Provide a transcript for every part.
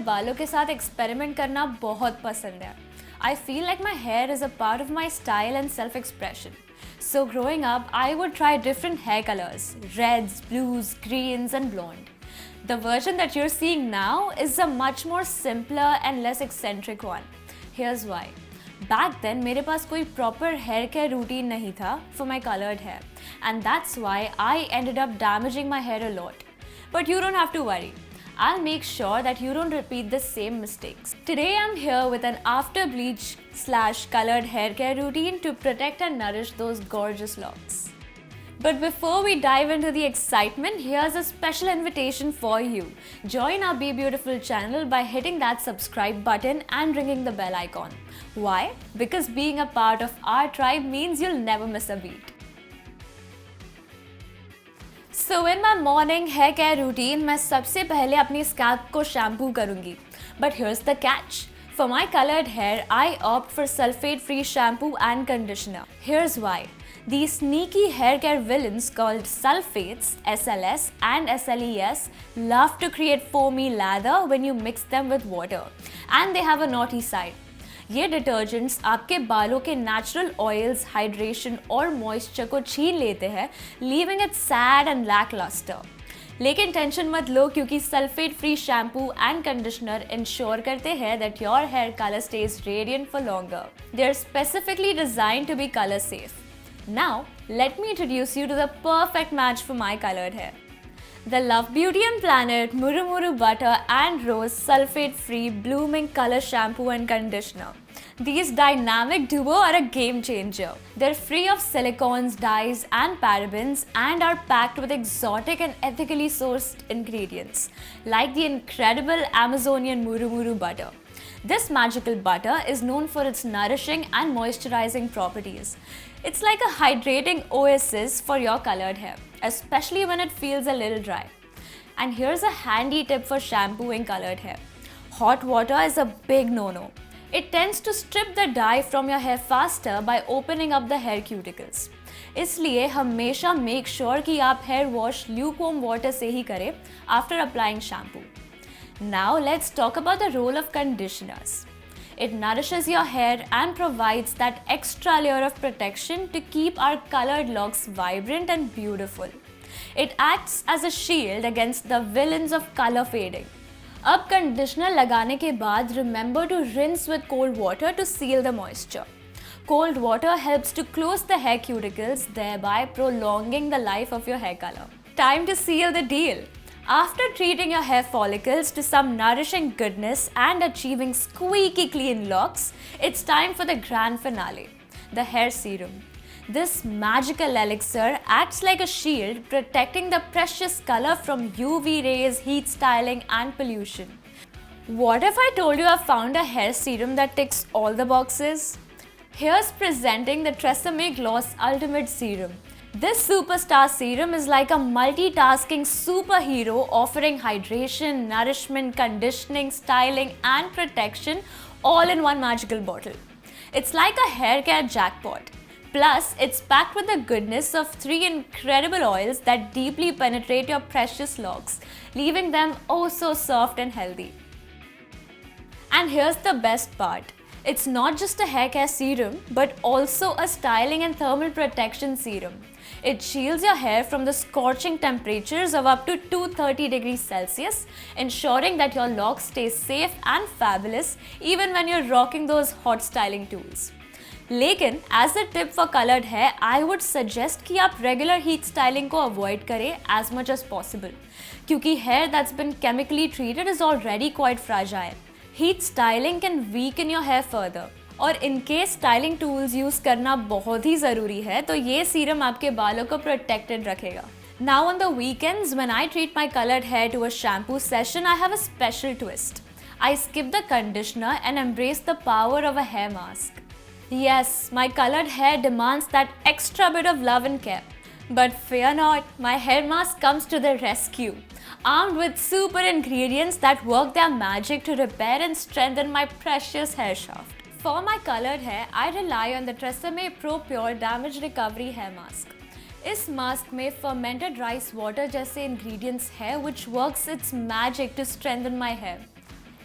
बालों के साथ एक्सपेरिमेंट करना बहुत पसंद है. I feel like my hair is a part of my style and self-expression. So growing up, I would try different hair colors: reds, blues, greens and blonde. The version that you're seeing now is a much more simpler and less eccentric one. Here's why. Back then, मेरे पास कोई proper hair care routine नहीं था for my colored hair, and that's why I ended up damaging my hair a lot. But you don't have to worry. I'll make sure that you don't repeat the same mistakes. Today I'm here with an after bleach / colored hair care routine to protect and nourish those gorgeous locks. But before we dive into the excitement, here's a special invitation for you. Join our BeBeautiful channel by hitting that subscribe button and ringing the bell icon. Why? Because being a part of our tribe means you'll never miss a beat. So in my morning hair care routine, मैं सबसे पहले अपनी scalp को shampoo करूँगी. But here's the catch. For my colored hair, I opt for sulfate-free shampoo and conditioner. Here's why. These sneaky hair care villains called sulfates, SLS and SLES, love to create foamy lather when you mix them with water. And they have a naughty side. ये detergents आपके बालों के natural oils, hydration और moisture को छीन लेते हैं, leaving it sad and lacklustre. लेकिन टेंशन मत लो, क्योंकि sulphate free shampoo and conditioner ensure करते हैं that your hair colour stays radiant for longer. They are specifically designed to be colour safe. Now let me introduce you to the perfect match for my colored hair. The Love Beauty and Planet Muru Muru Butter and Rose Sulfate Free Blooming Color Shampoo and Conditioner. These dynamic duo are a game changer. They're free of silicones, dyes and parabens and are packed with exotic and ethically sourced ingredients, like the incredible Amazonian Muru Muru butter. This magical butter is known for its nourishing and moisturizing properties. It's like a hydrating oasis for your colored hair, especially when it feels a little dry. And here's a handy tip for shampooing colored hair. Hot water is a big no-no. It tends to strip the dye from your hair faster by opening up the hair cuticles. इसलिए हमेशा make sure कि आप hair wash lukewarm water से ही करें after applying shampoo. Now let's talk about the role of conditioners. It nourishes your hair and provides that extra layer of protection to keep our colored locks vibrant and beautiful. It acts as a shield against the villains of color fading. अब conditioner लगाने के बाद remember to rinse with cold water to seal the moisture. Cold water helps to close the hair cuticles, thereby prolonging the life of your hair color. Time to seal the deal. After treating your hair follicles to some nourishing goodness and achieving squeaky clean locks, it's time for the grand finale, the hair serum. This magical elixir acts like a shield, protecting the precious color from UV rays, heat styling and pollution. What if I told you I found a hair serum that ticks all the boxes? Here's presenting the Tresemme Gloss Ultimate Serum. This superstar serum is like a multitasking superhero, offering hydration, nourishment, conditioning, styling and protection all in one magical bottle. It's like a hair care jackpot. Plus, it's packed with the goodness of 3 incredible oils that deeply penetrate your precious locks, leaving them oh so soft and healthy. And here's the best part. It's not just a hair care serum, but also a styling and thermal protection serum. It shields your hair from the scorching temperatures of up to 230 degrees Celsius, ensuring that your locks stay safe and fabulous even when you're rocking those hot styling tools. लेकिन as a tip for colored hair, I would suggest कि आप regular heat styling को avoid करें as much as possible, क्योंकि hair that's been chemically treated is already quite fragile. Heat styling can weaken your hair further. और in case styling tools use करना बहुत ही ज़रूरी है, तो ये सीरम आपके बालों को protected रखेगा. Now on the weekends, when I treat my colored hair to a shampoo session, I have a special twist. I skip the conditioner and embrace the power of a hair mask. Yes, my colored hair demands that extra bit of love and care. But fear not, my hair mask comes to the rescue, armed with super ingredients that work their magic to repair and strengthen my precious hair shaft. For my colored hair, I rely on the Tresemme Pro Pure Damage Recovery Hair Mask. इस mask में fermented rice water जैसे ingredients है which works its magic to strengthen my hair.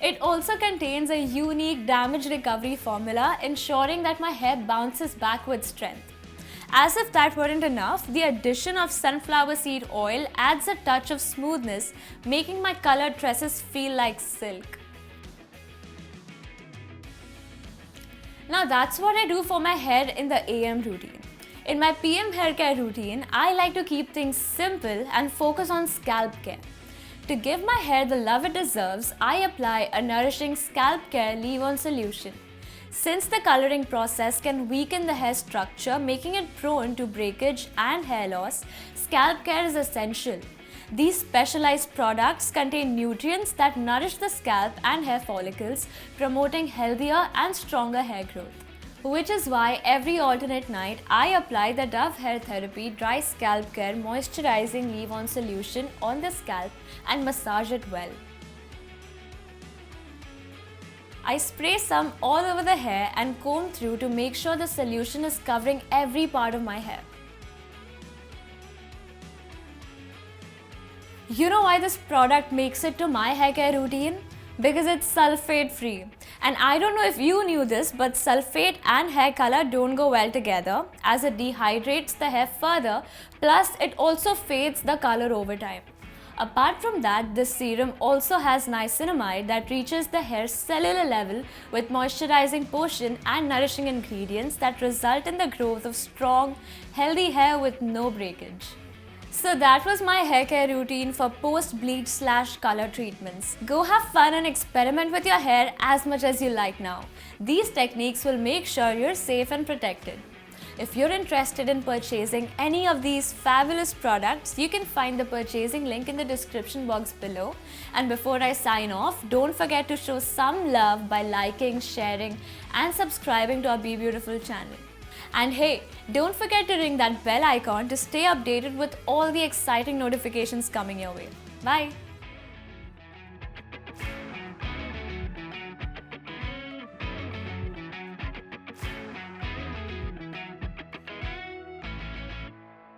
It also contains a unique damage recovery formula, ensuring that my hair bounces back with strength. As if that weren't enough, the addition of sunflower seed oil adds a touch of smoothness, making my colored tresses feel like silk. Now that's what I do for my hair in the AM routine. In my PM hair care routine, I like to keep things simple and focus on scalp care. To give my hair the love it deserves, I apply a nourishing scalp care leave-on solution. Since the coloring process can weaken the hair structure, making it prone to breakage and hair loss, scalp care is essential. These specialized products contain nutrients that nourish the scalp and hair follicles, promoting healthier and stronger hair growth. Which is why every alternate night, I apply the Dove Hair Therapy Dry Scalp Care Moisturizing Leave-On Solution on the scalp and massage it well. I spray some all over the hair and comb through to make sure the solution is covering every part of my hair. You know why this product makes it to my hair care routine? Because it's sulfate free. And I don't know if you knew this, but sulfate and hair color don't go well together as it dehydrates the hair further, plus it also fades the color over time. Apart from that, this serum also has niacinamide that reaches the hair's cellular level with moisturizing portion and nourishing ingredients that result in the growth of strong, healthy hair with no breakage. So that was my hair care routine for post-bleach/color treatments. Go have fun and experiment with your hair as much as you like now. These techniques will make sure you're safe and protected. If you're interested in purchasing any of these fabulous products, you can find the purchasing link in the description box below. And before I sign off, don't forget to show some love by liking, sharing and subscribing to our BeBeautiful channel. And hey, don't forget to ring that bell icon to stay updated with all the exciting notifications coming your way. Bye!